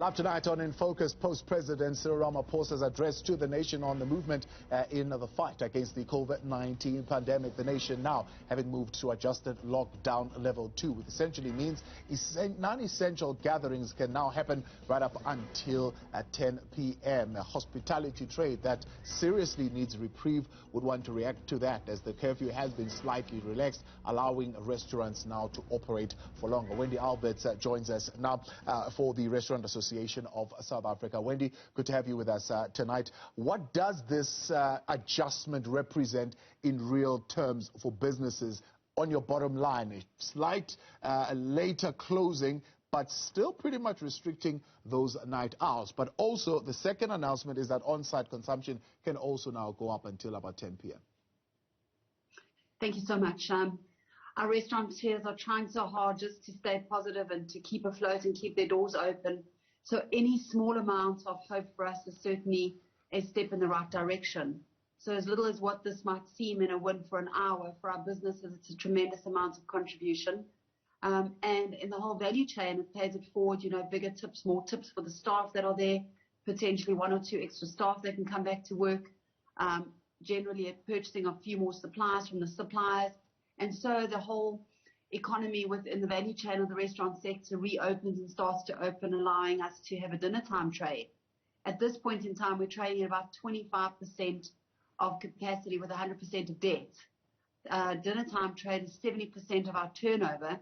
Live tonight on In Focus, post-President Cyril Ramaphosa's address to the nation on the movement in the fight against the COVID-19 pandemic. The nation now having moved to adjusted lockdown level 2, which essentially means non-essential gatherings can now happen right up until 10 p.m. A hospitality trade that seriously needs reprieve would want to react to that, as the curfew has been slightly relaxed, allowing restaurants now to operate for longer. Wendy Alberts joins us now for the Restaurant Association of South Africa. Wendy, good to have you with us tonight. What does this adjustment represent in real terms for businesses on your bottom line? A slight later closing, but still pretty much restricting those night hours. But also the second announcement is that on-site consumption can also now go up until about 10 p.m. Thank you so much. Our restaurateurs are trying so hard just to stay positive and to keep afloat and keep their doors open. So any small amount of hope for us is certainly a step in the right direction. So as little as what this might seem in a win for an hour, for our businesses, it's a tremendous amount of contribution. And in the whole value chain, it pays it forward, bigger tips, more tips for the staff that are there, potentially 1 or 2 extra staff that can come back to work, generally at purchasing a few more supplies from the suppliers. And so the whole economy within the value chain of the restaurant sector reopens and starts to open, allowing us to have a dinner time trade. At this point in time, we're trading at about 25% of capacity with 100% of debt. Dinner time trade is 70% of our turnover.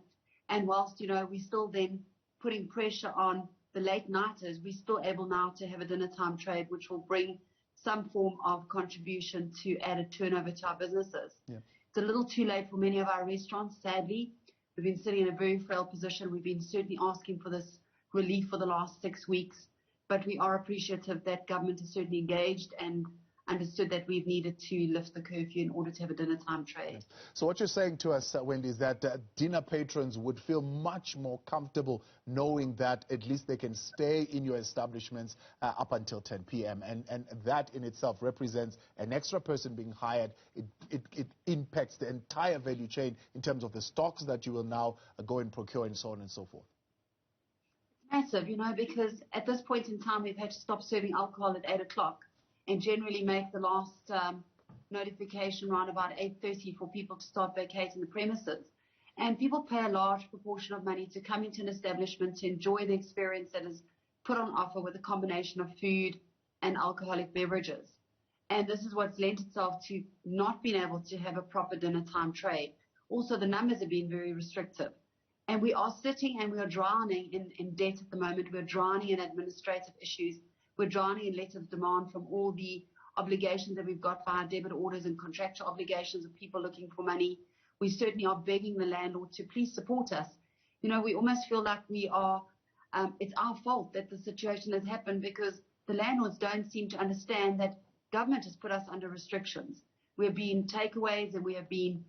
And whilst, we're still then putting pressure on the late nighters, we're still able now to have a dinner time trade, which will bring some form of contribution to added turnover to our businesses. Yeah. It's a little too late for many of our restaurants, sadly. We've been sitting in a very frail position. We've been certainly asking for this relief for the last 6 weeks, but we are appreciative that government has certainly engaged and understood that we've needed to lift the curfew in order to have a dinner time trade. So what you're saying to us, Wendy, is that dinner patrons would feel much more comfortable knowing that at least they can stay in your establishments up until 10 p.m. And that in itself represents an extra person being hired. It impacts the entire value chain in terms of the stocks that you will now go and procure and so on and so forth. Massive, because at this point in time we've had to stop serving alcohol at 8 o'clock. And generally make the last notification around about 8:30 for people to start vacating the premises. And people pay a large proportion of money to come into an establishment to enjoy the experience that is put on offer with a combination of food and alcoholic beverages. And this is what's lent itself to not being able to have a proper dinner time trade. Also, the numbers have been very restrictive. And we are sitting and we are drowning in debt at the moment. We're drowning in administrative issues. We're drowning in letters of demand from all the obligations that we've got via debit orders and contractual obligations of people looking for money. We certainly are begging the landlord to please support us. We almost feel like we are, it's our fault that the situation has happened because the landlords don't seem to understand that government has put us under restrictions. We've been takeaways and we have been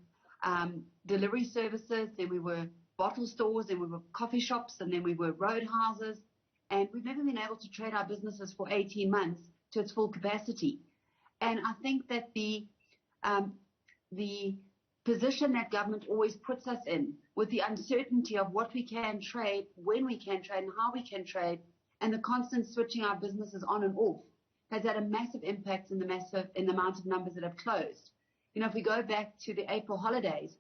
delivery services, then we were bottle stores, then we were coffee shops, and then we were roadhouses. And we've never been able to trade our businesses for 18 months to its full capacity. And I think that the position that government always puts us in, with the uncertainty of what we can trade, when we can trade, and how we can trade, and the constant switching our businesses on and off, has had a massive impact in the amount of numbers that have closed. If we go back to the April holidays,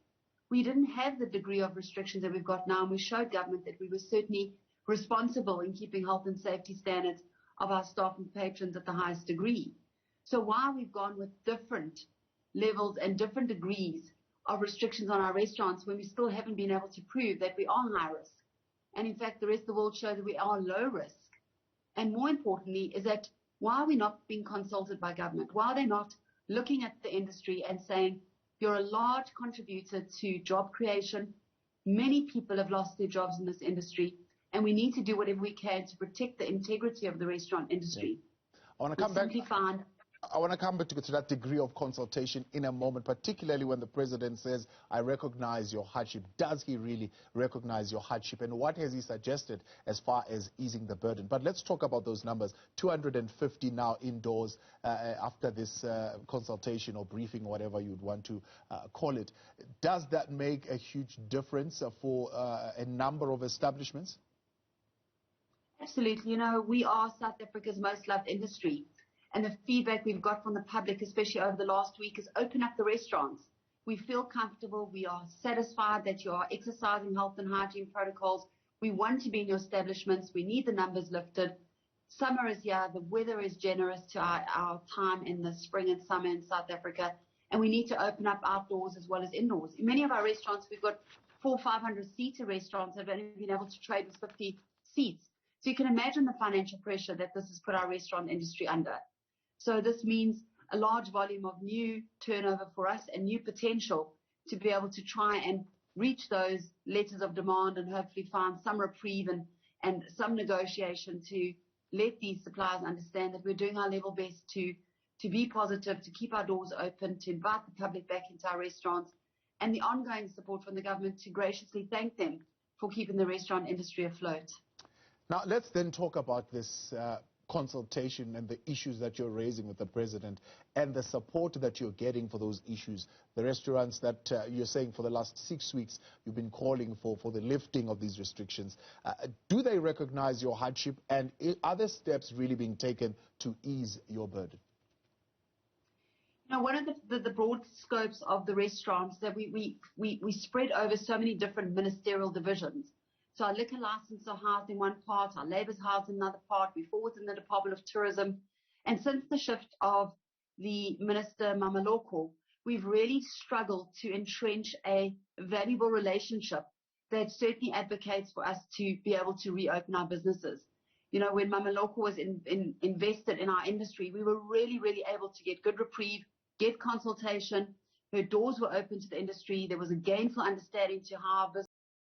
we didn't have the degree of restrictions that we've got now, and we showed government that we were certainly responsible in keeping health and safety standards of our staff and patrons at the highest degree. So while we've gone with different levels and different degrees of restrictions on our restaurants, when we still haven't been able to prove that we are high risk, and in fact the rest of the world shows that we are low risk, and more importantly is that why are we not being consulted by government? Why are they not looking at the industry and saying, you're a large contributor to job creation, many people have lost their jobs in this industry, and we need to do whatever we can to protect the integrity of the restaurant industry. Yeah. I want to come back to that degree of consultation in a moment, particularly when the president says, I recognize your hardship. Does he really recognize your hardship? And what has he suggested as far as easing the burden? But let's talk about those numbers. 250 now indoors after this consultation or briefing, whatever you'd want to call it. Does that make a huge difference for a number of establishments? Absolutely. You know, we are South Africa's most loved industry. And the feedback we've got from the public, especially over the last week, is open up the restaurants. We feel comfortable. We are satisfied that you are exercising health and hygiene protocols. We want to be in your establishments. We need the numbers lifted. Summer is here. The weather is generous to our time in the spring and summer in South Africa. And we need to open up outdoors as well as indoors. In many of our restaurants, we've got 400-500-seater restaurants that have only been able to trade with 50 seats. So you can imagine the financial pressure that this has put our restaurant industry under. So this means a large volume of new turnover for us and new potential to be able to try and reach those letters of demand and hopefully find some reprieve and some negotiation to let these suppliers understand that we're doing our level best to be positive, to keep our doors open, to invite the public back into our restaurants, and the ongoing support from the government to graciously thank them for keeping the restaurant industry afloat. Now, let's then talk about this consultation and the issues that you're raising with the president and the support that you're getting for those issues. The restaurants that you're saying for the last 6 weeks you've been calling for the lifting of these restrictions. Do they recognize your hardship, and are there steps really being taken to ease your burden? Now, one of the broad scopes of the restaurants that we spread over so many different ministerial divisions. So our liquor license are housed in one part, our labour is housed in another part, we fall within the Department of Tourism. And since the shift of the Minister Mameloko, we've really struggled to entrench a valuable relationship that certainly advocates for us to be able to reopen our businesses. You know, when Mameloko was invested in our industry, we were really, really able to get good reprieve, get consultation. Her doors were open to the industry. There was a gainful understanding to how our business